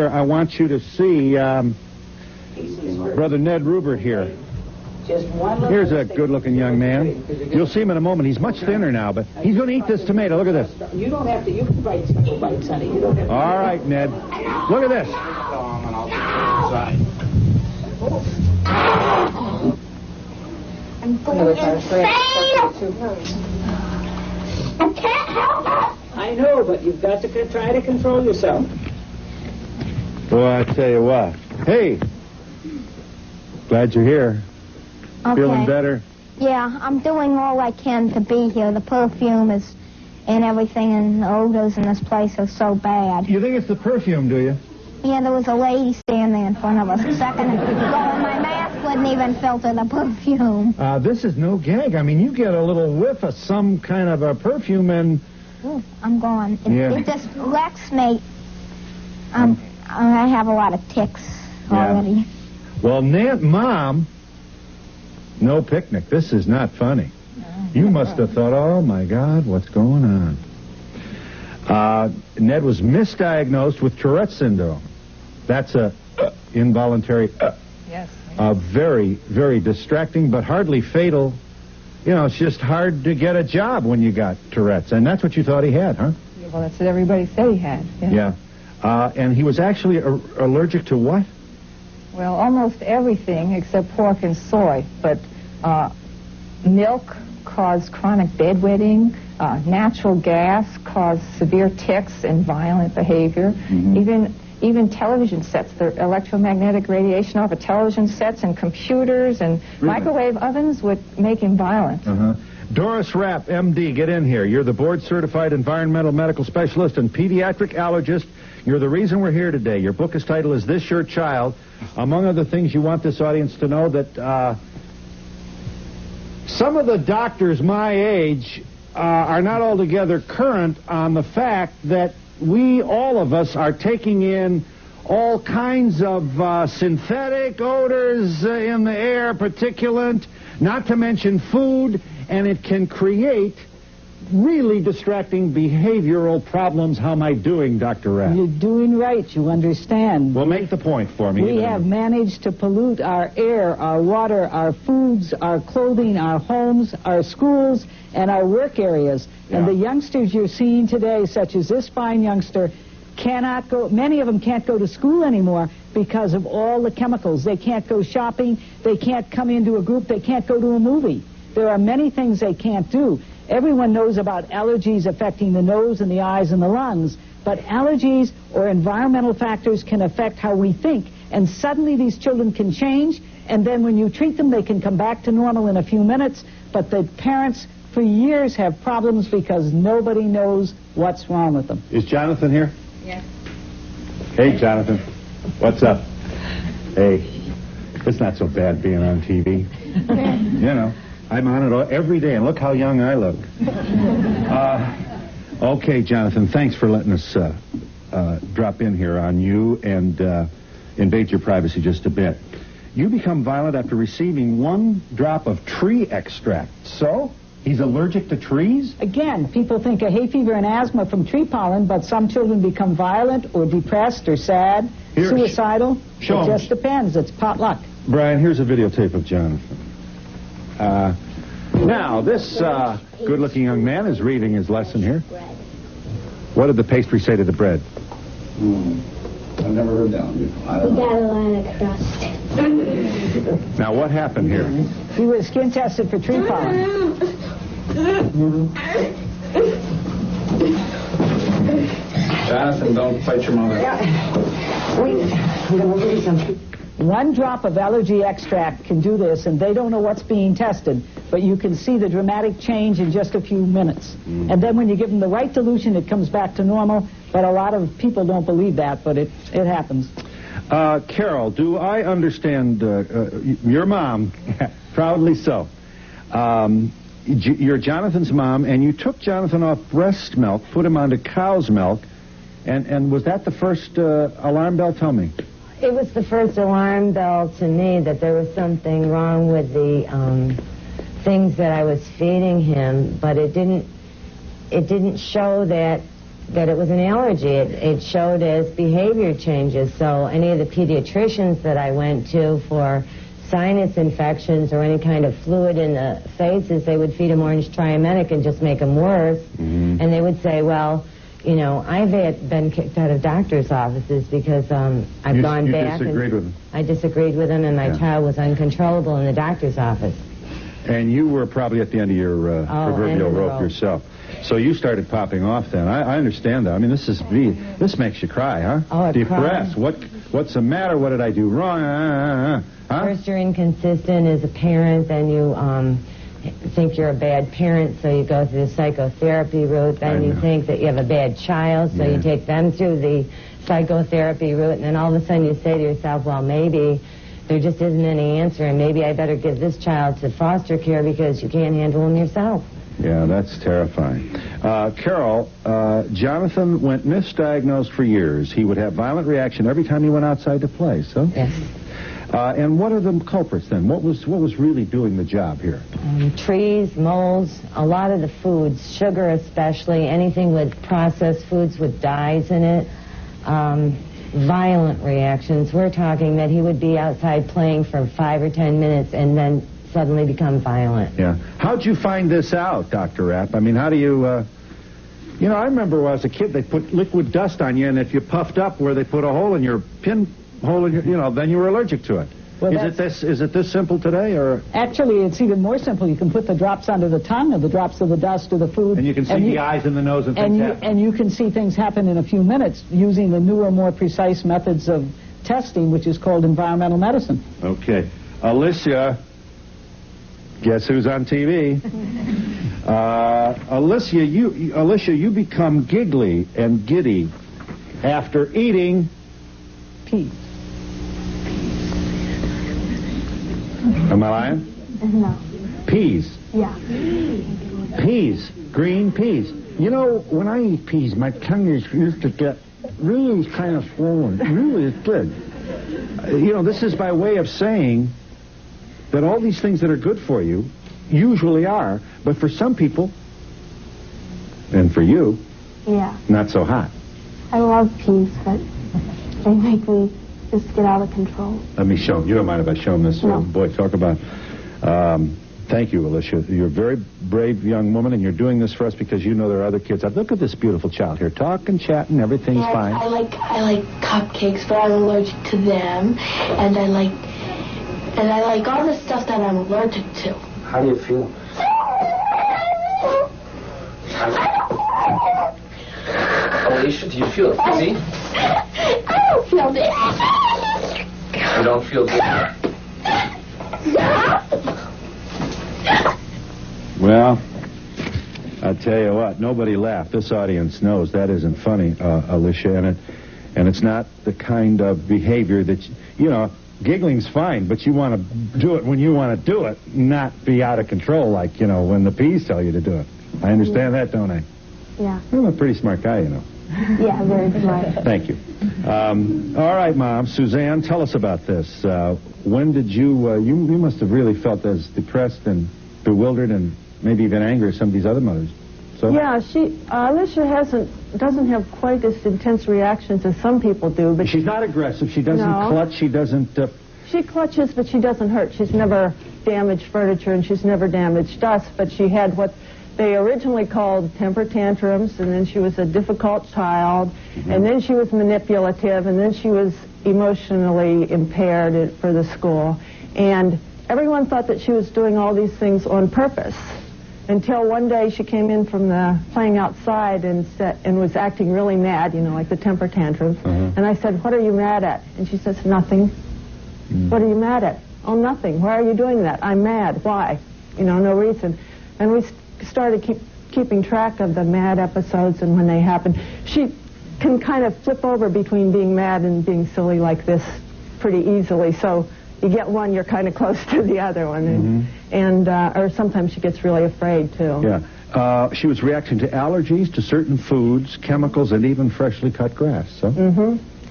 here, I want you to see Brother Ned Rubert here. Here's a good-looking young man. You'll see him in a moment. He's much thinner now, but he's going to eat this tomato. Look at this. You don't have to. You can bite a couple bites, honey. You don't have to. All right, Ned. Look at this. I'm going insane. I can't help it. I know, but you've got to try to control yourself. Well, I tell you what. Hey, glad you're here. Okay. Feeling better? Yeah, I'm doing all I can to be here. The perfume is and everything, and the odors in this place are so bad. You think it's the perfume, do you? Yeah, there was a lady standing in front of us a second ago, and my mask wouldn't even filter the perfume. This is no gag. I mean, you get a little whiff of some kind of a perfume and... Ooh, I'm gone. Yeah. It just wrecks me. I have a lot of ticks already. Yeah. Well, Mom, no picnic. This is not funny. You must have thought, oh, my God, what's going on? Ned was misdiagnosed with Tourette's syndrome. That's a involuntary, yes. Very, very distracting, but hardly fatal. You know, it's just hard to get a job when you got Tourette's, and that's what you thought he had, huh? Yeah, well, that's what everybody said he had. Yeah. And he was actually allergic to what? Well, almost everything except pork and soy, but milk caused chronic bedwetting, natural gas caused severe tics and violent behavior, even television sets, the electromagnetic radiation off of television sets and computers and microwave ovens would make him violent. Doris Rapp, M.D., get in here. You're the board-certified environmental medical specialist and pediatric allergist. You're the reason we're here today. Your book is titled, Is This Your Child? Among other things, you want this audience to know that some of the doctors my age are not altogether current on the fact that we, all of us, are taking in all kinds of synthetic odors in the air, particulate, not to mention food, and it can create really distracting behavioral problems. How am I doing, Dr. Rapp? You're doing right. You understand. Well, make the point for me. We have managed to pollute our air, our water, our foods, our clothing, our homes, our schools, and our work areas. Yeah. And the youngsters you're seeing today, such as this fine youngster, cannot go, many of them can't go to school anymore because of all the chemicals. They can't go shopping. They can't come into a group. They can't go to a movie. There are many things they can't do. Everyone knows about allergies affecting the nose and the eyes and the lungs, but allergies or environmental factors can affect how we think, and suddenly these children can change, and then when you treat them, they can come back to normal in a few minutes, but the parents for years have problems because nobody knows what's wrong with them. Is Jonathan here? Yes. Hey, Jonathan. What's up? Hey, it's not so bad being on TV. You know. I'm on it every day, and look how young I look. Okay, Jonathan, thanks for letting us drop in here on you and invade your privacy just a bit. You become violent after receiving 1 drop of tree extract. So, he's allergic to trees? Again, people think of hay fever and asthma from tree pollen, but some children become violent or depressed or sad, suicidal. It just depends. It's potluck. Brian, here's a videotape of Jonathan. Now, this good-looking young man is reading his lesson here. What did the pastry say to the bread? I've never heard that one before. We got a lot of crust. Now, what happened here? He was skin tested for tree pollen. Jonathan, don't fight your mother. I'm going to do something. 1 drop of allergy extract can do this, and they don't know what's being tested, but you can see the dramatic change in just a few minutes. And then when you give them the right dilution, it comes back to normal, but a lot of people don't believe that, but it happens. Carol, do I understand, your mom, proudly so, you're Jonathan's mom, and you took Jonathan off breast milk, put him onto cow's milk, and was that the first alarm bell? Tell me. It was the first alarm bell to me that there was something wrong with the things that I was feeding him, but it didn't show that that it was an allergy. It showed as behavior changes. So any of the pediatricians that I went to for sinus infections or any kind of fluid in the faces, they would feed them orange triamenic and just make them worse. And they would say, well, you know, I've been kicked out of doctor's offices because I've gone back. You disagreed with them? I disagreed with them, and my child was uncontrollable in the doctor's office. And you were probably at the end of your proverbial rope yourself. So you started popping off then. I understand that. I mean, this makes you cry, huh? Oh, depressed. What's the matter? What did I do wrong? Huh? First, you're inconsistent as a parent, then you think you're a bad parent, so you go through the psychotherapy route. Then you think that you have a bad child, so you take them through the psychotherapy route, and then all of a sudden you say to yourself, well, maybe there just isn't any answer, and maybe I better give this child to foster care because you can't handle him yourself. Yeah, that's terrifying. Carol, Jonathan went misdiagnosed for years. He would have violent reaction every time he went outside to play, so? Yes. And what are the culprits then? What was really doing the job here? Trees, molds, a lot of the foods, sugar especially, anything with processed foods with dyes in it. Violent reactions. We're talking that he would be outside playing for 5 or 10 minutes and then suddenly become violent. Yeah. How'd you find this out, Dr. Rapp? I mean, how do you... You know, I remember when I was a kid, they put liquid dust on you, and if you puffed up where they put a hole in your pinhole in your, you know, then you were allergic to it. Well, is it this simple today, or? Actually, it's even more simple. You can put the drops under the tongue, or the drops of the dust, or the food. And you can see the eyes and the nose and things happen. And you can see things happen in a few minutes using the newer, more precise methods of testing, which is called environmental medicine. Okay. Alicia, guess who's on TV? Alicia, you become giggly and giddy after eating Peas. Am I lying? No. Peas. Yeah. Peas. Green peas. You know, when I eat peas, my tongue used to get really kind of swollen. Really, it's good. You know, this is by way of saying that all these things that are good for you usually are, but for some people, and for you, Yeah. not so hot. I love peas, but they make me just get out of control. Let me show him. You don't mind if I show him this? No. Boy, talk about... thank you, Alicia. You're a very brave young woman, and you're doing this for us because you know there are other kids. Look at this beautiful child here. Talking, chatting, everything's fine. I like cupcakes, but I'm allergic to them, and I like all the stuff that I'm allergic to. How do you feel? Alicia, do you feel dizzy? I don't feel this. You don't feel dizzy? Well, I tell you what, nobody laughed. This audience knows that isn't funny, Alicia, and it's not the kind of behavior that, you know, giggling's fine, but you want to do it when you want to do it, not be out of control like, you know, when the peas tell you to do it. I understand that, don't I? Yeah. I'm a pretty smart guy, you know. Yeah, very smart. Thank you. All right, Mom. Suzanne, tell us about this. When did you must have really felt as depressed and bewildered and maybe even angry as some of these other mothers. So? Yeah, Alicia doesn't have quite as intense reactions as some people do. But she's not aggressive. She doesn't clutch. She doesn't... She clutches, but she doesn't hurt. She's never damaged furniture, and she's never damaged us, but she had what they originally called temper tantrums, and then she was a difficult child, and then she was manipulative, and then she was emotionally impaired for the school. And everyone thought that she was doing all these things on purpose, until one day she came in from playing outside and was acting really mad, you know, like the temper tantrums. And I said, "What are you mad at?" And she says, "Nothing." "What are you mad at?" "Oh, nothing." "Why are you doing that?" "I'm mad." "Why?" "You know, no reason." And we started keeping track of the mad episodes and when they happen. She can kind of flip over between being mad and being silly like this pretty easily. So you get one, you're kind of close to the other one. Or sometimes she gets really afraid, too. Yeah. She was reacting to allergies, to certain foods, chemicals, and even freshly cut grass. So?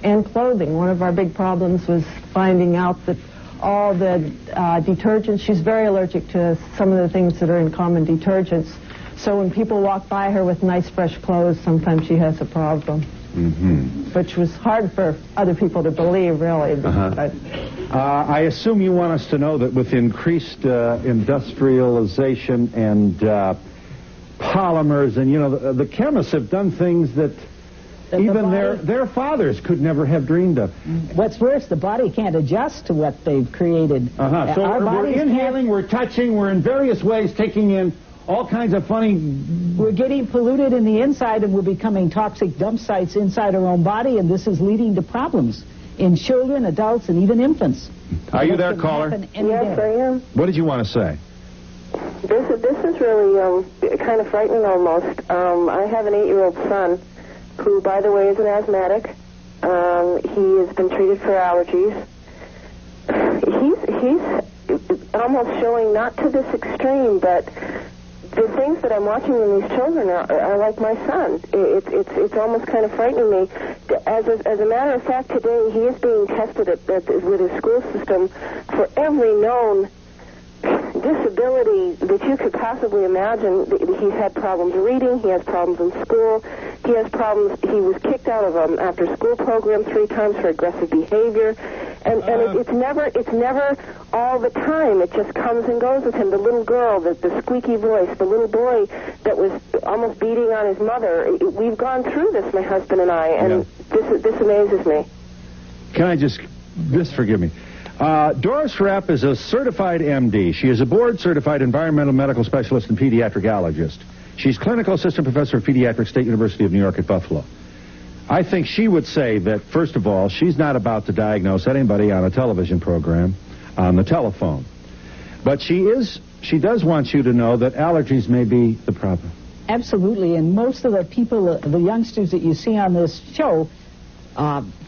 And clothing. One of our big problems was finding out that all the detergents, she's very allergic to some of the things that are in common detergents, So when people walk by her with nice, fresh clothes, sometimes she has a problem. Which was hard for other people to believe, really. But I assume you want us to know that with increased industrialization and polymers, and the chemists have done things that even their fathers could never have dreamed of. What's worse, the body can't adjust to what they've created. So we're inhaling, we're touching, we're in various ways taking in all kinds of funny... We're getting polluted in the inside, and we're becoming toxic dump sites inside our own body, and this is leading to problems in children, adults, and even infants. Are you there, caller? Yes, I am. What did you want to say? This is really kind of frightening almost. I have an 8-year-old son who, by the way, is an asthmatic. He has been treated for allergies. He's almost showing, not to this extreme, but the things that I'm watching in these children are like my son. It's almost kind of frightening me. As a matter of fact, today he is being tested with his school system for every known disability that you could possibly imagine. He's had problems reading. He has problems in school. He has problems. He was kicked out of an after-school program 3 times for aggressive behavior. And it's never all the time. It just comes and goes with him. The little girl, the squeaky voice, the little boy that was almost beating on his mother. We've gone through this, my husband and I, and this amazes me. Can I just forgive me. Doris Rapp is a certified MD. She is a board-certified environmental medical specialist and pediatric allergist. She's clinical assistant professor of pediatrics, State University of New York at Buffalo. I think she would say that, first of all, she's not about to diagnose anybody on a television program on the telephone. But she does want you to know that allergies may be the problem. Absolutely, and most of the people, the youngsters that you see on this show,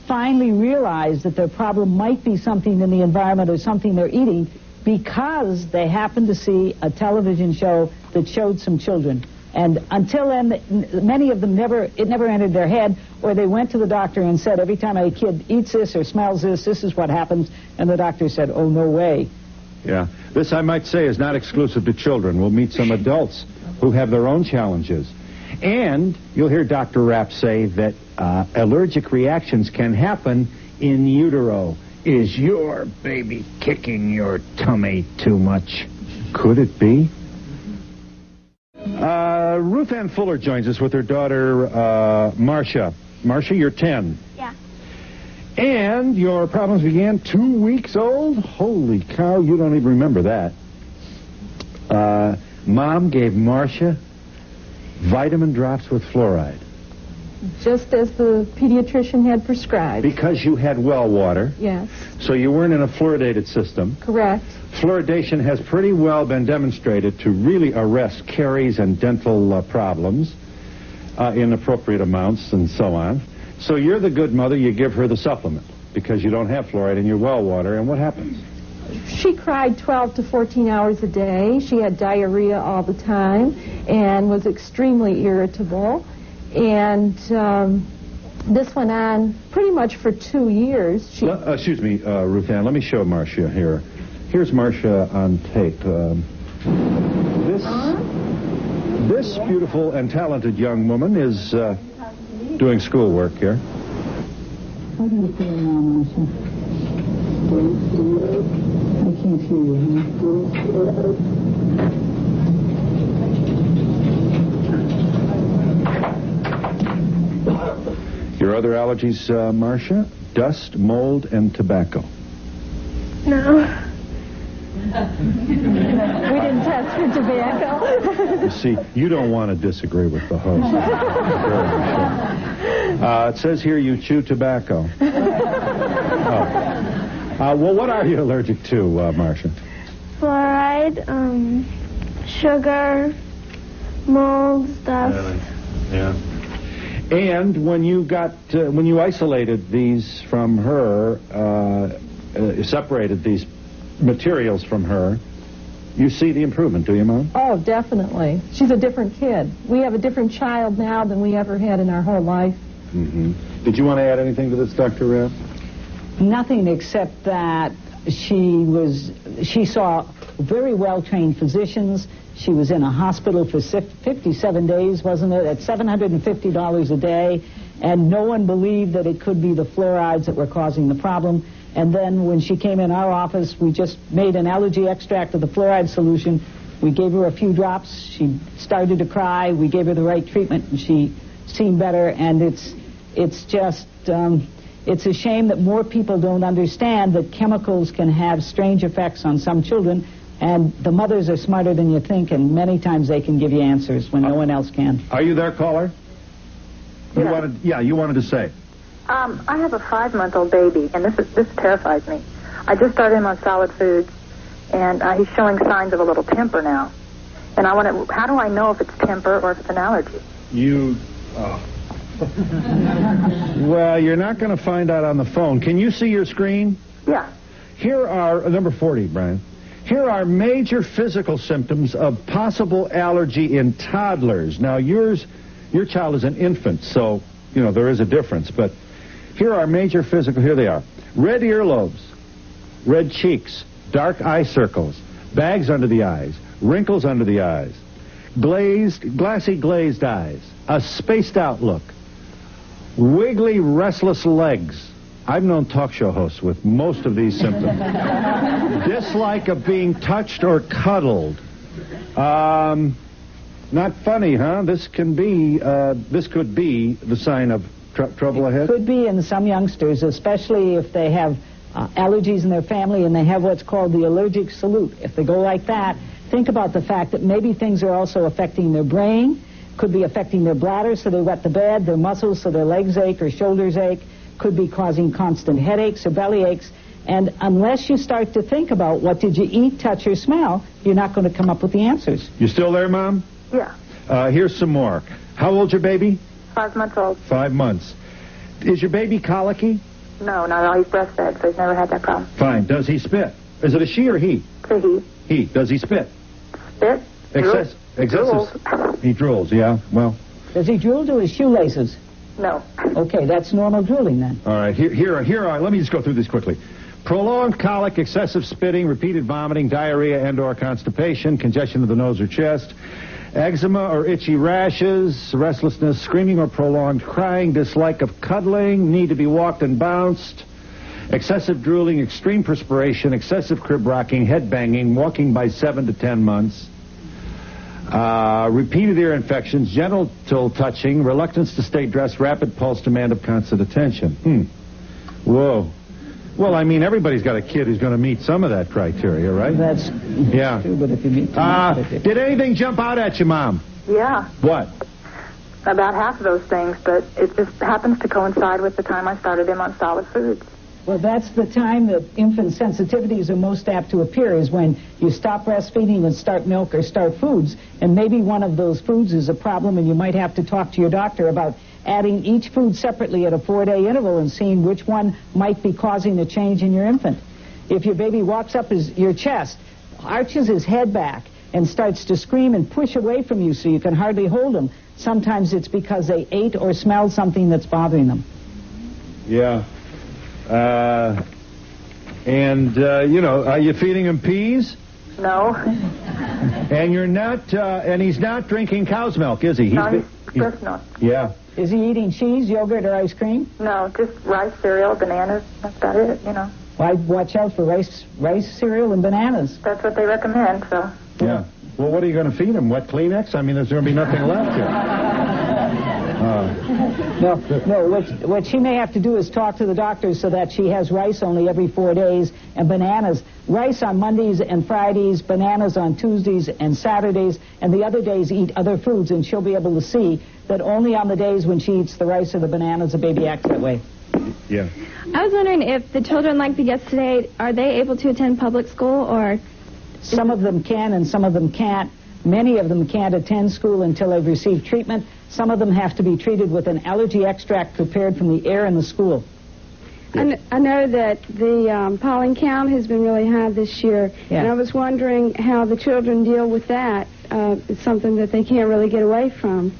finally realize that their problem might be something in the environment or something they're eating because they happened to see a television show that showed some children. And until then, many of them it never entered their head, or they went to the doctor and said, every time a kid eats this or smells this is what happens. And the doctor said, oh, no way. Yeah. This, I might say, is not exclusive to children. We'll meet some adults who have their own challenges. And you'll hear Dr. Rapp say that allergic reactions can happen in utero. Is your baby kicking your tummy too much? Could it be? Ruth Ann Fuller joins us with her daughter, Marcia. Marcia, you're 10. Yeah. And your problems began 2 weeks old? Holy cow, you don't even remember that. Mom gave Marcia vitamin drops with fluoride. just as the pediatrician had prescribed. Because you had well water. Yes. So you weren't in a fluoridated system. Correct. Fluoridation has pretty well been demonstrated to really arrest caries and dental problems in appropriate amounts and so on. So you're the good mother, you give her the supplement because you don't have fluoride in your well water, and what happens? She cried 12 to 14 hours a day. She had diarrhea all the time and was extremely irritable. And this went on pretty much for 2 years. Excuse me, Ruth Ann, let me show Marcia here. Here's Marcia on tape. This beautiful and talented young woman is doing schoolwork here. How do you feel now, Marcia? I can't hear you. Your other allergies, Marcia? Dust, mold, and tobacco. No. We didn't test for tobacco. You see, you don't want to disagree with the host. It says here you chew tobacco. Well, what are you allergic to, Marcia? Fluoride, sugar, mold, dust. Yeah. And when you when you isolated these from her, separated these materials from her, you see the improvement, do you, Mom? Oh, definitely. She's a different kid. We have a different child now than we ever had in our whole life. Mm-hmm. Did you want to add anything to this, Dr. Rapp? Nothing except that she saw very well-trained physicians. She was in a hospital for 57 days, wasn't it, at $750 a day, and no one believed that it could be the fluorides that were causing the problem. And then when she came in our office, we just made an allergy extract of the fluoride solution. We gave her a few drops. She started to cry. We gave her the right treatment, and she seemed better. And it's just, it's a shame that more people don't understand that chemicals can have strange effects on some children. And the mothers are smarter than you think, and many times they can give you answers when no one else can. Are you there, caller? You wanted to say. I have a 5-month-old baby, and this terrifies me. I just started him on solid foods, and he's showing signs of a little temper now. And I want to, how do I know if it's temper or if it's an allergy? Well, you're not going to find out on the phone. Can you see your screen? Yeah. Here are, number 40, Brian. Here are major physical symptoms of possible allergy in toddlers. Now, your child is an infant, so, there is a difference. But here are major physical, here they are. Red earlobes, red cheeks, dark eye circles, bags under the eyes, wrinkles under the eyes, glassy glazed eyes, a spaced out look, wiggly, restless legs. I've known talk show hosts with most of these symptoms. Dislike of being touched or cuddled. Not funny, huh? This could be the sign of trouble ahead? It could be in some youngsters, especially if they have allergies in their family and they have what's called the allergic salute. If they go like that, think about the fact that maybe things are also affecting their brain, could be affecting their bladder, so they wet the bed, their muscles, so their legs ache or shoulders ache, could be causing constant headaches or belly aches. And unless you start to think about what did you eat, touch, or smell, you're not going to come up with the answers. You still there, Mom? Yeah. Here's some more. How old's your baby? 5 months old. 5 months. Is your baby colicky? No, not at all. He's breastfed, so he's never had that problem. Fine. Does he spit? Is it a she or he? It's a he. He. Does he spit? Spit? Excessive. Drools. He drools, yeah. Well. Does he drool to his shoelaces? No. Okay, that's normal drooling then. All right. Here are. Let me just go through this quickly. Prolonged colic, excessive spitting, repeated vomiting, diarrhea and/or constipation, congestion of the nose or chest, eczema or itchy rashes, restlessness, screaming or prolonged crying, dislike of cuddling, need to be walked and bounced, excessive drooling, extreme perspiration, excessive crib rocking, head banging, walking by 7 to 10 months, repeated ear infections, genital touching, reluctance to stay dressed, rapid pulse, demand of constant attention. Whoa. Well, I mean, everybody's got a kid who's going to meet some of that criteria, right? That's true, but if you meet did anything jump out at you, Mom? Yeah. What? About half of those things, but it just happens to coincide with the time I started him on solid foods. Well, that's the time that infant sensitivities are most apt to appear, is when you stop breastfeeding and start milk or start foods, and maybe one of those foods is a problem, and you might have to talk to your doctor about adding each food separately at a 4-day interval and seeing which one might be causing a change in your infant. If your baby walks up your chest, arches his head back, and starts to scream and push away from you so you can hardly hold him, sometimes it's because they ate or smelled something that's bothering them. Yeah. Are you feeding him peas? No. And you're not, and he's not drinking cow's milk, is he? He's breast milk. Yeah. Is he eating cheese, yogurt, or ice cream? No, just rice, cereal, bananas. That's about it, Why watch out for rice, cereal, and bananas? That's what they recommend, so. Yeah. Well, what are you going to feed him? Wet Kleenex? I mean, there's going to be nothing left here. No, what she may have to do is talk to the doctor so that she has rice only every 4 days and bananas. Rice on Mondays and Fridays, bananas on Tuesdays and Saturdays, and the other days eat other foods, and she'll be able to see that only on the days when she eats the rice or the bananas, the baby acts that way. Yeah. I was wondering if the children like the guests today, are they able to attend public school, or? Some of them can and some of them can't. Many of them can't attend school until they've received treatment. Some of them have to be treated with an allergy extract prepared from the air in the school. I know that the pollen count has been really high this year, and I was wondering how the children deal with that. It's something that they can't really get away from.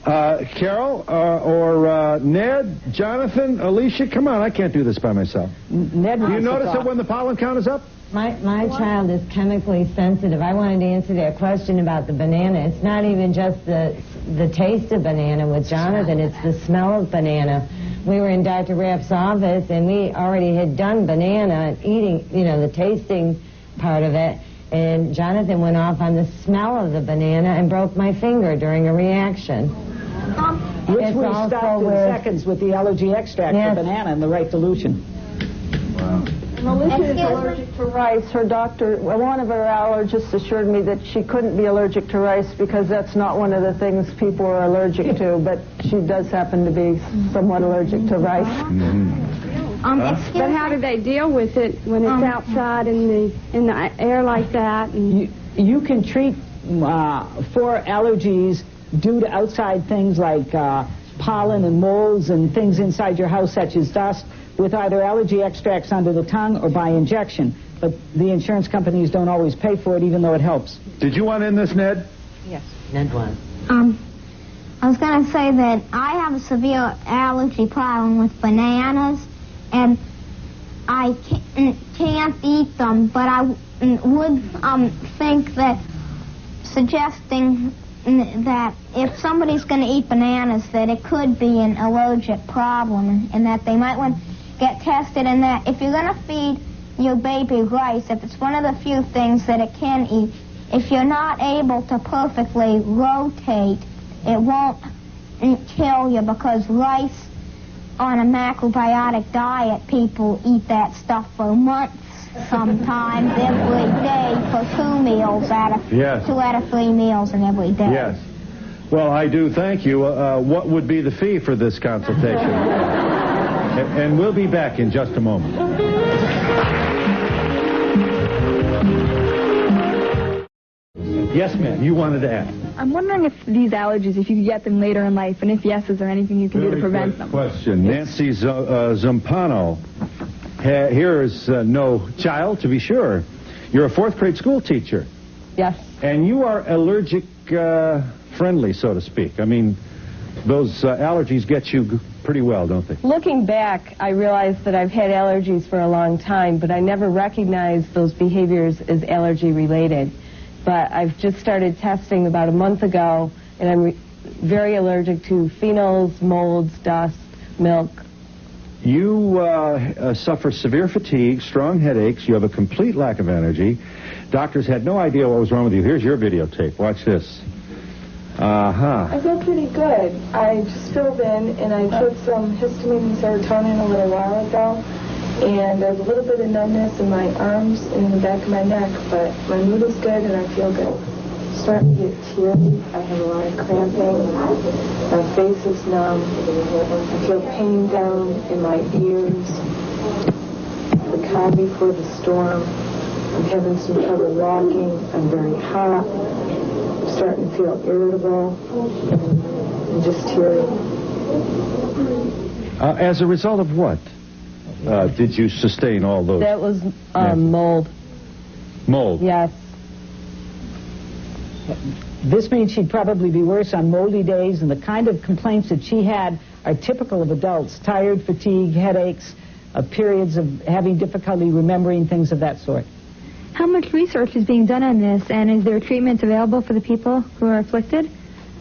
Carol or Ned, Jonathan, Alicia, come on, I can't do this by myself. Ned, do you notice it when the pollen count is up? My child is chemically sensitive. I wanted to answer that question about the banana. It's not even just the taste of banana with Jonathan, it's the smell of banana. We were in Dr. Rapp's office, and we already had done banana, eating, the tasting part of it, and Jonathan went off on the smell of the banana and broke my finger during a reaction. Which we stopped in seconds with the allergy extract for banana in the right dilution. Wow. Melissa is allergic to rice. Her doctor, one of her allergists assured me that she couldn't be allergic to rice because that's not one of the things people are allergic to, but she does happen to be somewhat allergic to rice. But how do they deal with it when it's outside in the air like that? And you can treat for allergies due to outside things like pollen and molds and things inside your house such as dust with either allergy extracts under the tongue or by injection. But the insurance companies don't always pay for it, even though it helps. Did you want in this, Ned? Yes. Ned won. I was going to say that I have a severe allergy problem with bananas, and I can't eat them, but I would think that suggesting that if somebody's going to eat bananas, that it could be an allergic problem, and that they might want to get tested, and that if you're going to feed your baby rice, if it's one of the few things that it can eat, if you're not able to perfectly rotate, it won't kill you, because rice on a macrobiotic diet, people eat that stuff for months sometimes every day for 2 meals out of 2 out of 3 meals in every day. Yes. Well, I do thank you. What would be the fee for this consultation? And we'll be back in just a moment. Yes, ma'am. You wanted to ask. I'm wondering if these allergies, if you get them later in life, and if yes, is there anything you can do to prevent them? Question. Nancy Zampano. Here is no child, to be sure. You're a 4th grade school teacher. Yes. And you are allergic friendly, so to speak. I mean, those allergies get you pretty well, don't they? Looking back, I realized that I've had allergies for a long time, but I never recognized those behaviors as allergy related. But I've just started testing about a month ago, and I'm very allergic to phenols, molds, dust, milk. You suffer severe fatigue, strong headaches. You have a complete lack of energy. Doctors had no idea what was wrong with you. Here's your videotape. Watch this. I feel pretty good. I just filled in, and I took some histamine and serotonin a little while ago, and there's a little bit of numbness in my arms and in the back of my neck, but my mood is good and I feel good. Starting to get teary. I have a lot of cramping. My face is numb. I feel pain down in my ears. The calm before the storm. I'm having some trouble walking. I'm very hot. I'm starting to feel irritable and just teary. As a result of what? Did you sustain all those? That was mold. Mold? Yes. This means she'd probably be worse on moldy days, and the kind of complaints that she had are typical of adults: tired, fatigue, headaches, periods of having difficulty remembering, things of that sort. How much research is being done on this, and is there treatments available for the people who are afflicted?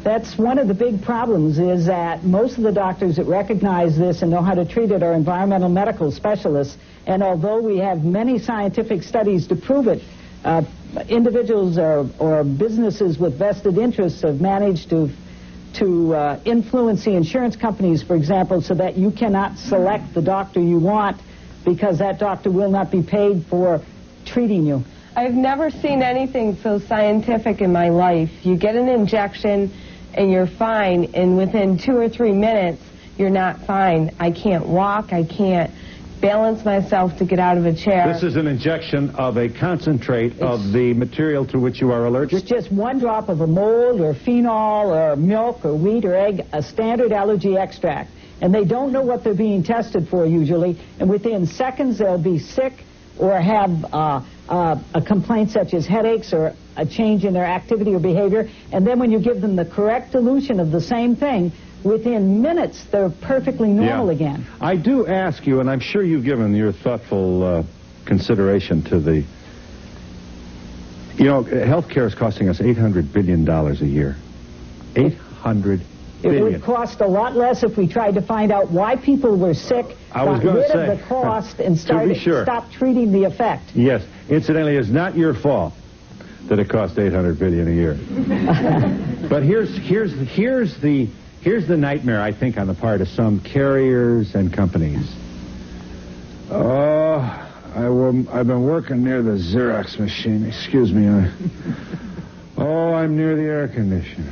That's one of the big problems, is that most of the doctors that recognize this and know how to treat it are environmental medical specialists, and although we have many scientific studies to prove it, individuals or businesses with vested interests have managed to influence the insurance companies, for example, so that you cannot select the doctor you want because that doctor will not be paid for treating you. I've never seen anything so scientific in my life. You get an injection and you're fine, and within 2 or 3 minutes, you're not fine. I can't walk, I can't balance myself to get out of a chair. This is an injection of a concentrate of the material to which you are allergic? It's just 1 drop of a mold or phenol or milk or wheat or egg, a standard allergy extract. And they don't know what they're being tested for usually, and within seconds they'll be sick or have a complaint such as headaches or a change in their activity or behavior. And then when you give them the correct dilution of the same thing, within minutes they're perfectly normal again. I do ask you, and I'm sure you've given your thoughtful consideration to the You know, healthcare is costing us $800 billion a year. $800 billion. It would cost a lot less if we tried to find out why people were sick, got rid of the cost, and stop treating the effect. Yes. Incidentally, it's not your fault that it costs $800 billion a year. But here's the nightmare, I think, on the part of some carriers and companies. I've been working near the Xerox machine. Excuse me. I'm near the air conditioner.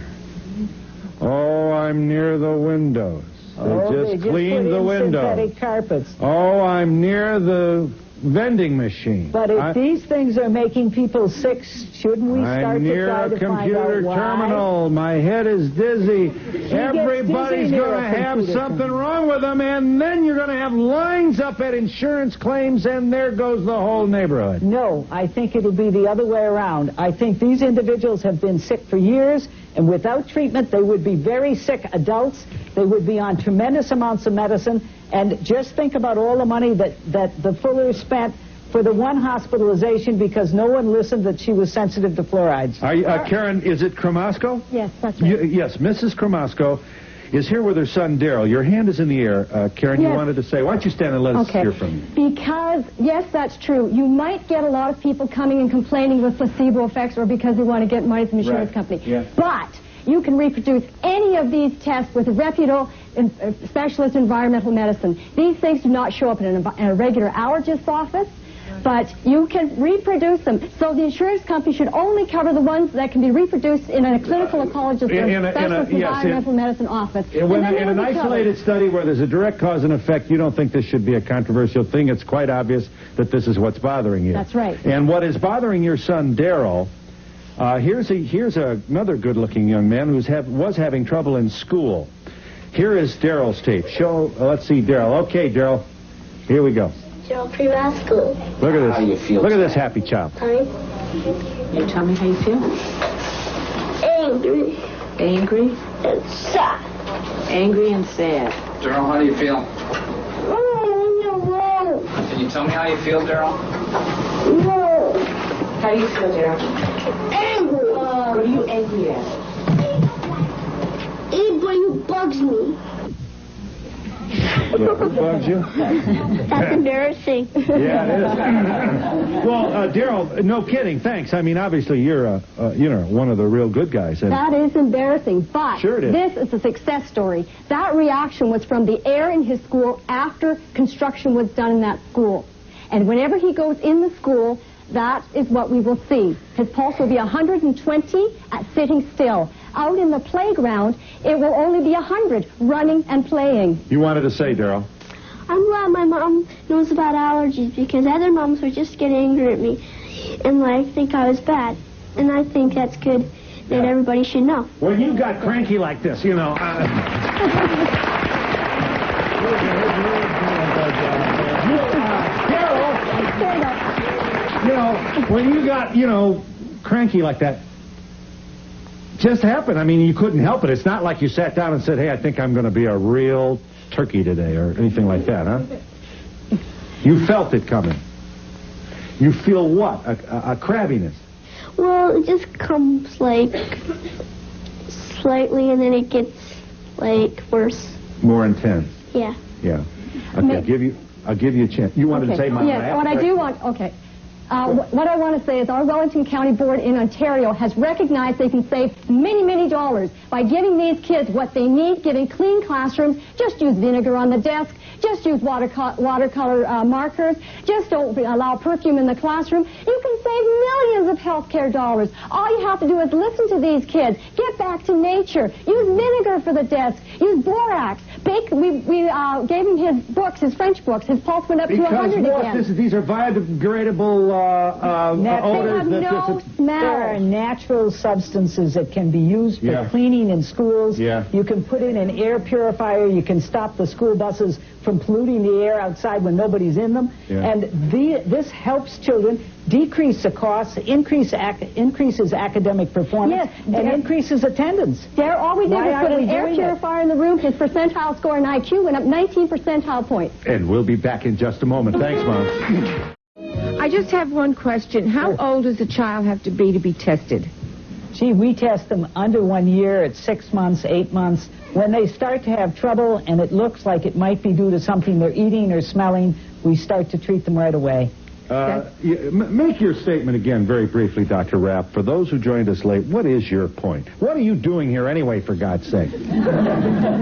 I'm near the windows. They just cleaned the window. Synthetic carpets. I'm near the vending machine. But if these things are making people sick, shouldn't we start to try to find out why? I'm near a computer terminal. My head is dizzy. Everybody's going to have something wrong with them, and then you're going to have lines up at insurance claims, and there goes the whole neighborhood. No, I think it'll be the other way around. I think these individuals have been sick for years, and without treatment, they would be very sick adults. They would be on tremendous amounts of medicine. And just think about all the money that the Fullers spent for the one hospitalization because no one listened that she was sensitive to fluorides. Karen, is it Cremasco? Yes, that's right. Yes, Mrs. Cremasco is here with her son, Daryl. Your hand is in the air. Karen, you wanted to say. Why don't you stand and let us hear from you? Because, yes, that's true. You might get a lot of people coming and complaining with placebo effects or because they want to get money from the insurance company. Yeah. But you can reproduce any of these tests with a reputable specialist in environmental medicine. These things do not show up in a regular allergist's office, but you can reproduce them. So the insurance company should only cover the ones that can be reproduced in a clinical ecologist or specialist environmental medicine office. In an isolated study where there's a direct cause and effect, you don't think this should be a controversial thing. It's quite obvious that this is what's bothering you. That's right. And what is bothering your son, Daryl, here's another good-looking young man who was having trouble in school. Here is Daryl's tape. Let's see Daryl. Okay, Daryl, here we go. Daryl, pre-school. Look at this. How you feel? Look at this happy child. You tell me how you feel. Angry. Angry? And sad. Angry and sad. Daryl, how do you feel? No. Can you tell me how you feel, Daryl? No. How do you feel, Daryl? Angry. What are you angry at? Anybody who bugs me. Who bugs you? That's embarrassing. Yeah, it is. Well, Daryl, no kidding. Thanks. I mean, obviously, you're one of the real good guys. And that is embarrassing, but sure it is. This is a success story. That reaction was from the air in his school after construction was done in that school. And whenever he goes in the school, that is what we will see. His pulse will be 120 at sitting still. Out in the playground, it will only be 100 running and playing. You wanted to say, Daryl? I'm glad my mom knows about allergies because other moms would just get angry at me and think I was bad. And I think that's good that everybody should know. When you got cranky like this, Daryl, when you got, cranky like that, just happened. I mean, you couldn't help it. It's not like you sat down and said, hey, I think I'm going to be a real turkey today or anything like that, huh? You felt it coming. You feel what? A crabbiness? Well, it just comes, slightly, and then it gets, worse. More intense? Yeah. Yeah. Okay, I'll give you a chance. You wanted to say, Mom? Yes, what I do want, okay. What I want to say is our Wellington County Board in Ontario has recognized they can save many, many dollars by giving these kids what they need, giving clean classrooms. Just use vinegar on the desk. Just use watercolor markers. Just don't allow perfume in the classroom. You can save millions of healthcare dollars. All you have to do is listen to these kids. Get back to nature. Use vinegar for the desk. Use borax. We gave him his books, his French books. His pulse went up to 100 again. These are biodegradable odors. They have no smell. There are natural substances that can be used for cleaning in schools. Yeah. You can put in an air purifier. You can stop the school buses from polluting the air outside when nobody's in them. Yeah. And this helps children decrease the costs, increases academic performance, and increases attendance. All we did was put an air purifier in the room. His percentile score in IQ went up 19 percentile points. And we'll be back in just a moment. Thanks, Mom. I just have one question. How old does a child have to be tested? Gee, we test them under 1 year at 6 months, 8 months. When they start to have trouble and it looks like it might be due to something they're eating or smelling, we start to treat them right away. Make your statement again very briefly, Dr. Rapp. For those who joined us late, what is your point? What are you doing here anyway, for God's sake?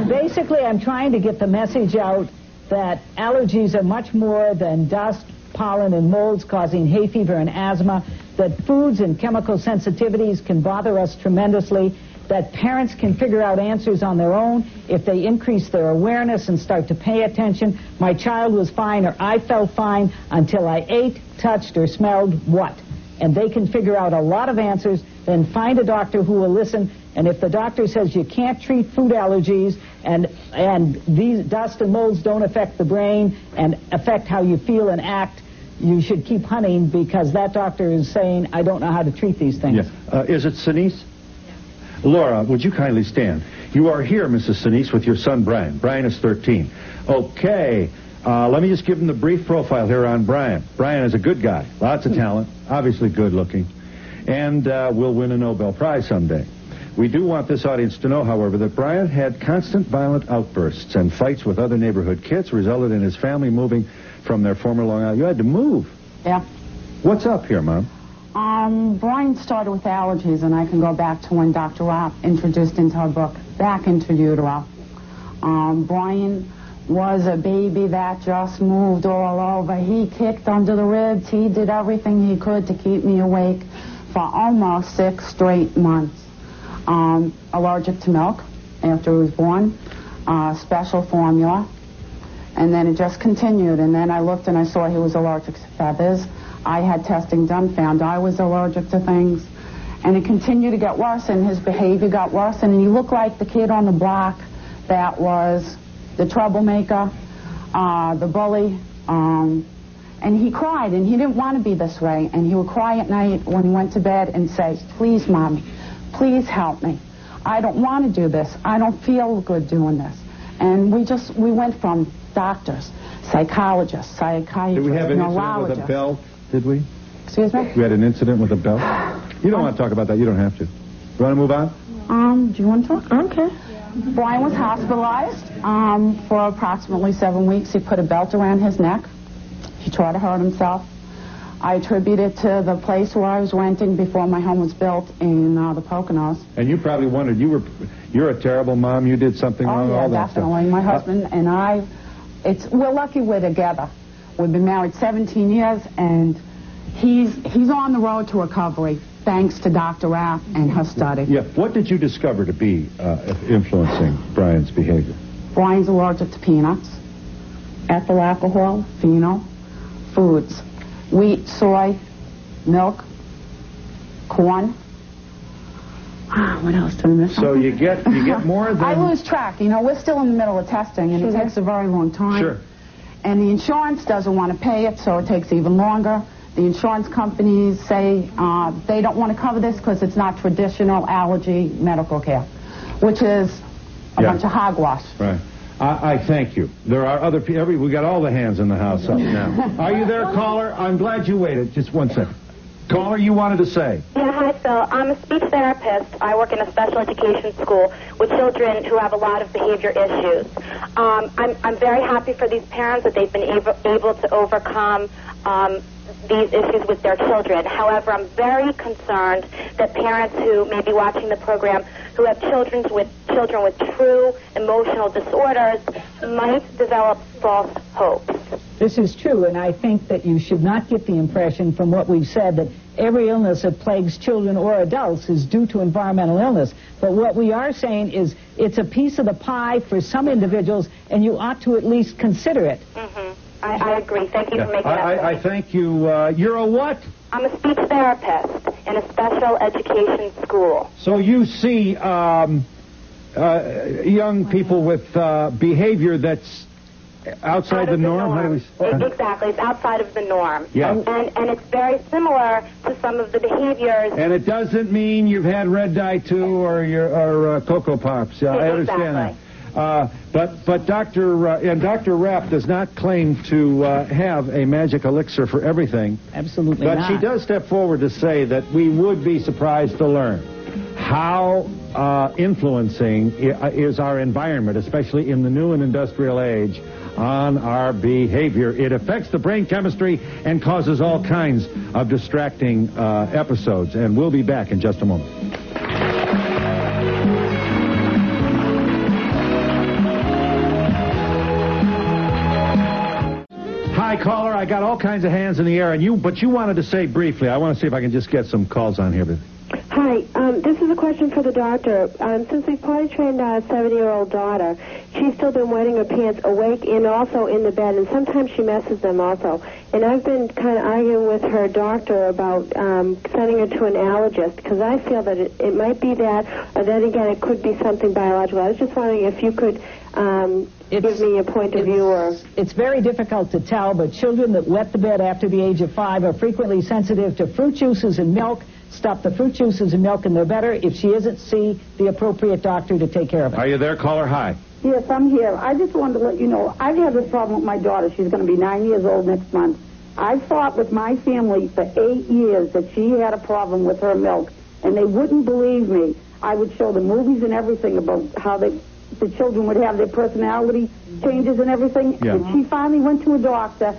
Basically, I'm trying to get the message out that allergies are much more than dust, pollen, and molds causing hay fever and asthma, that foods and chemical sensitivities can bother us tremendously, that parents can figure out answers on their own if they increase their awareness and start to pay attention. My child was fine, or I felt fine, until I ate, touched, or smelled what? And they can figure out a lot of answers, then find a doctor who will listen. And if the doctor says you can't treat food allergies and these dust and molds don't affect the brain and affect how you feel and act, you should keep hunting, because that doctor is saying, I don't know how to treat these things. Yeah. Is it Sinise? Laura, would you kindly stand? You are here, Mrs. Sinise, with your son, Brian. Brian is 13. Okay. Let me just give him the brief profile here on Brian. Brian is a good guy. Lots of talent. Obviously good looking. And will win a Nobel Prize someday. We do want this audience to know, however, that Brian had constant violent outbursts and fights with other neighborhood kids resulted in his family moving from their former Long Island. You had to move. Yeah. What's up here, Mom? Brian started with allergies, and I can go back to when Dr. Rapp introduced into her book, Back into Utero. Brian was a baby that just moved all over. He kicked under the ribs. He did everything he could to keep me awake for almost 6 straight months. Allergic to milk after he was born, special formula, and then it just continued. And then I looked and I saw he was allergic to feathers. I had testing done, found I was allergic to things, and it continued to get worse, and his behavior got worse, and he looked like the kid on the block that was the troublemaker, the bully, and he cried, and he didn't want to be this way, and he would cry at night when he went to bed and say, please, Mommy, please help me. I don't want to do this. I don't feel good doing this. And we went from doctors, psychologists, psychiatrists, Did we have an incident neurologists. with a bell? Did we? Excuse me? We had an incident with a bell? You don't want to talk about that. You don't have to. You want to move on? Do you want to talk? Okay. Brian was hospitalized for approximately 7 weeks. He put a belt around his neck. He tried to hurt himself. I attribute it to the place where I was renting before my home was built in the Poconos. And you probably wondered, you're a terrible mom. You did something wrong. All that definitely. Stuff. My husband and I, we're lucky we're together. We've been married 17 years, and he's on the road to recovery, thanks to Dr. Rapp and her study. Yeah. What did you discover to be influencing Brian's behavior? Brian's allergic to peanuts, ethyl alcohol, phenol, foods, wheat, soy, milk, corn. What else did I miss? So you get more than... I lose track. We're still in the middle of testing, and it takes a very long time. Sure. And the insurance doesn't want to pay it, so it takes even longer. The insurance companies say they don't want to cover this because it's not traditional allergy medical care, which is a bunch of hogwash. Right. I thank you. There are other people. We got all the hands in the house up now. Are you there, caller? I'm glad you waited. Just 1 second. Caller, you wanted to say. Yeah, hi, Phil. I'm a speech therapist. I work in a special education school with children who have a lot of behavior issues. I'm very happy for these parents that they've been able to overcome these issues with their children. However, I'm very concerned that parents who may be watching the program who have children with true emotional disorders might develop false hopes. This is true, and I think that you should not get the impression from what we've said that every illness that plagues children or adults is due to environmental illness. But what we are saying is it's a piece of the pie for some individuals, and you ought to at least consider it. Mm-hmm. I agree. Thank you for making that point. I thank you. You're a what? I'm a speech therapist in a special education school. So you see young people with behavior that's outside the norm? How do we... Exactly. It's outside of the norm. Yeah. And it's very similar to some of the behaviors. And it doesn't mean you've had red dye too or Cocoa Pops. I understand that. But Dr. Rapp does not claim to have a magic elixir for everything. Absolutely but not. She does step forward to say that we would be surprised to learn how influencing is our environment, especially in the new and industrial age, on our behavior. It affects the brain chemistry and causes all kinds of distracting episodes. And we'll be back in just a moment. Hi, caller. I got all kinds of hands in the air, but you wanted to say briefly. I want to see if I can just get some calls on here. Hi, this is a question for the doctor. Since we've potty trained our 7-year-old daughter, she's still been wetting her pants awake and also in the bed, and sometimes she messes them also. And I've been kind of arguing with her doctor about sending her to an allergist, because I feel that it might be that, or then again it could be something biological. I was just wondering if you could give me a point of view. Or It's very difficult to tell, but children that wet the bed after the age of 5 are frequently sensitive to fruit juices and milk. Stop the fruit juices and milk, and they're better. If she isn't, see the appropriate doctor to take care of it. Are you there, caller? Hi. Yes, I'm here. I just wanted to let you know, I've had this problem with my daughter. She's going to be 9 years old next month. I fought with my family for 8 years that she had a problem with her milk, and they wouldn't believe me. I would show the movies and everything about how the children would have their personality changes and everything. Yeah. And she finally went to a doctor,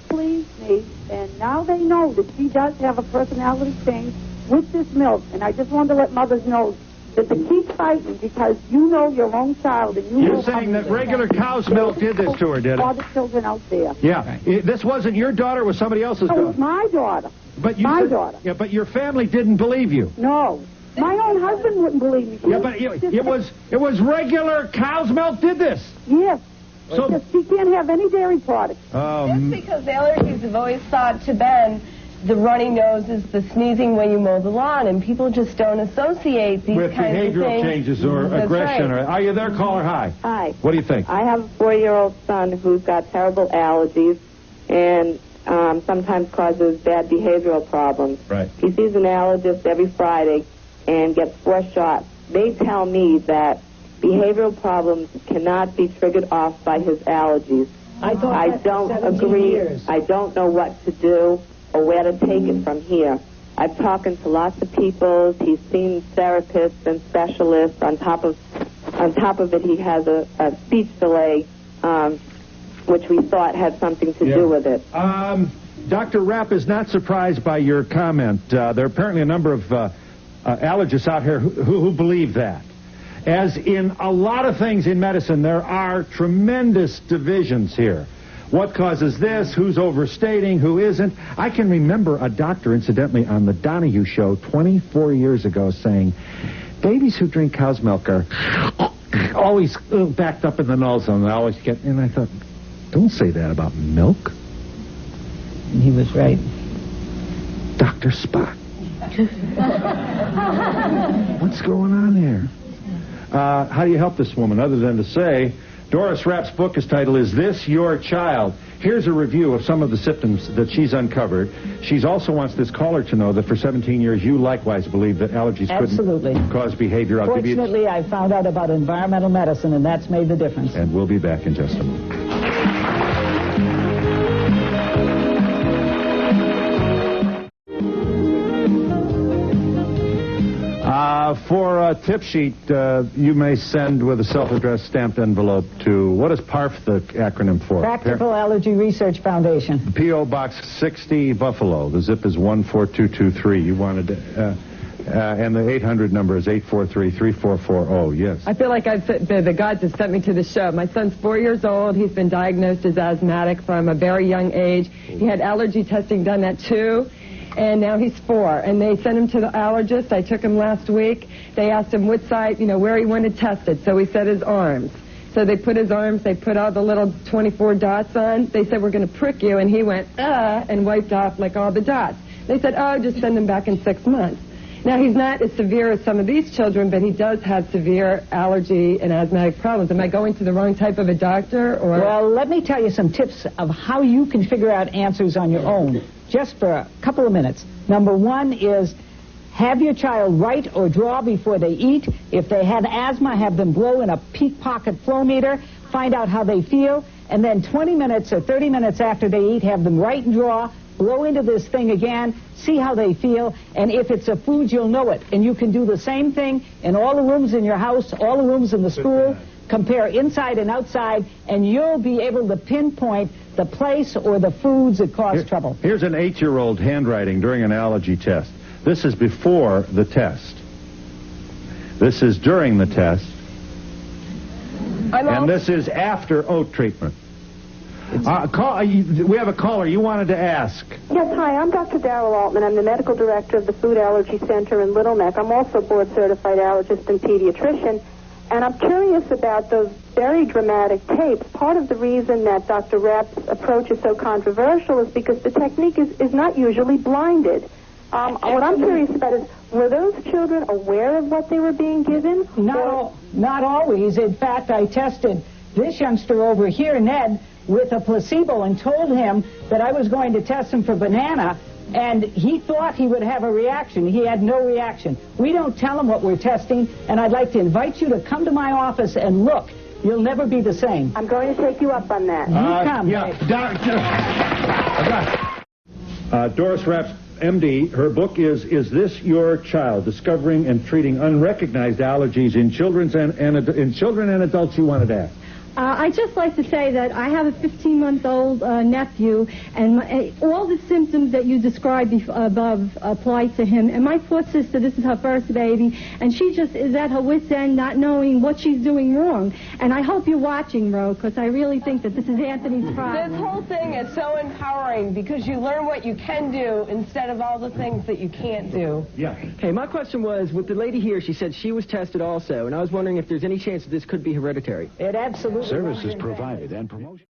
believed me, and now they know that she does have a personality change with this milk. And I just wanted to let mothers know that to keep fighting, because you know your own child, and you know... You're saying that regular cow's milk did this to her, did it? All the children out there. Yeah. This wasn't your daughter, it was somebody else's No, it daughter. was my daughter. But you my said- daughter. Yeah, but your family didn't believe you. No. My own husband wouldn't believe me. Yeah, but it was regular cow's milk did this. Yes. So Just, she can't have any dairy products. Just because allergies have always thought to Ben, the runny nose is the sneezing when you mow the lawn, and people just don't associate these with kinds of behavioral things. changes or That's aggression. right. Are you there, caller? Hi. Hi. What do you think? I have a 4-year-old son who's got terrible allergies and sometimes causes bad behavioral problems. Right. He sees an allergist every Friday and gets 4 shots. They tell me that behavioral problems cannot be triggered off by his allergies. I don't agree. Years. I don't know what to do or where to take it from here. I've talked to lots of people. He's seen therapists and specialists. On top of it, he has a speech delay, which we thought had something to do with it. Dr. Rapp is not surprised by your comment. There are apparently a number of allergists out here who believe that. As in a lot of things in medicine, there are tremendous divisions here. What causes this? Who's overstating? Who isn't? I can remember a doctor, incidentally, on the Donahue show 24 years ago saying, babies who drink cow's milk are always backed up in the null zone. They always get... And I thought, don't say that about milk. And he was right. Dr. Spock. What's going on there? How do you help this woman other than to say, Doris Rapp's book is titled, Is This Your Child? Here's a review of some of the symptoms that she's uncovered. She also wants this caller to know that for 17 years you likewise believe that allergies couldn't cause behavior. I'll give you... Fortunately, I found out about environmental medicine, and that's made the difference. And we'll be back in just a moment. For a tip sheet, you may send with a self-addressed stamped envelope to, what is PARF the acronym for? Practical Allergy Research Foundation. P.O. Box 60, Buffalo. The zip is 14223. You wanted to... and the 800 number is 843-3440. Yes. I feel like the gods have sent me to the show. My son's 4 years old. He's been diagnosed as asthmatic from a very young age. He had allergy testing done at 2. And now he's 4, and they sent him to the allergist. I took him last week. They asked him what side, where he wanted tested. So he said his arms. So they put his arms, they put all the little 24 dots on. They said, we're going to prick you, and he went, and wiped off like all the dots. They said, just send him back in 6 months. Now, he's not as severe as some of these children, but he does have severe allergy and asthmatic problems. Am I going to the wrong type of a doctor? Or? Well, let me tell you some tips of how you can figure out answers on your own, just for a couple of minutes. Number one is Have your child write or draw before they eat. If they have asthma, have them blow in a peak pocket flow meter. Find out how they feel. And then 20 minutes or 30 minutes after they eat, have them write and draw. Blow into this thing again, see how they feel, and if it's a food, you'll know it. And you can do the same thing in all the rooms in your house, all the rooms in the school, compare inside and outside, and you'll be able to pinpoint the place or the foods that cause trouble. Here's an 8-year-old handwriting during an allergy test. This is before the test. This is during the test. And this is after oat treatment. We have a caller you wanted to ask. Yes, hi, I'm Dr. Darrell Altman. I'm the medical director of the Food Allergy Center in Little Neck. I'm also board-certified allergist and pediatrician, and I'm curious about those very dramatic tapes. Part of the reason that Dr. Rapp's approach is so controversial is because the technique is not usually blinded. What I'm curious about is, were those children aware of what they were being given? Not always. In fact, I tested this youngster over here, Ned, with a placebo and told him that I was going to test him for banana, and he thought he would have a reaction. He had no reaction. We don't tell him what we're testing, and I'd like to invite you to come to my office and look. You'll never be the same. I'm going to take you up on that. Come. Doris Rapp, MD, her book is This Your Child? Discovering and Treating Unrecognized Allergies in Children and Adults. You wanted to ask. I'd just like to say that I have a 15-month-old nephew, and all the symptoms that you described above apply to him. And my poor sister, this is her first baby, and she just is at her wit's end, not knowing what she's doing wrong. And I hope you're watching, Ro, because I really think that this is Anthony's problem. This whole thing is so empowering because you learn what you can do instead of all the things that you can't do. Yeah. Hey, my question was, with the lady here, she said she was tested also, and I was wondering if there's any chance that this could be hereditary. It absolutely Services provided and promotion.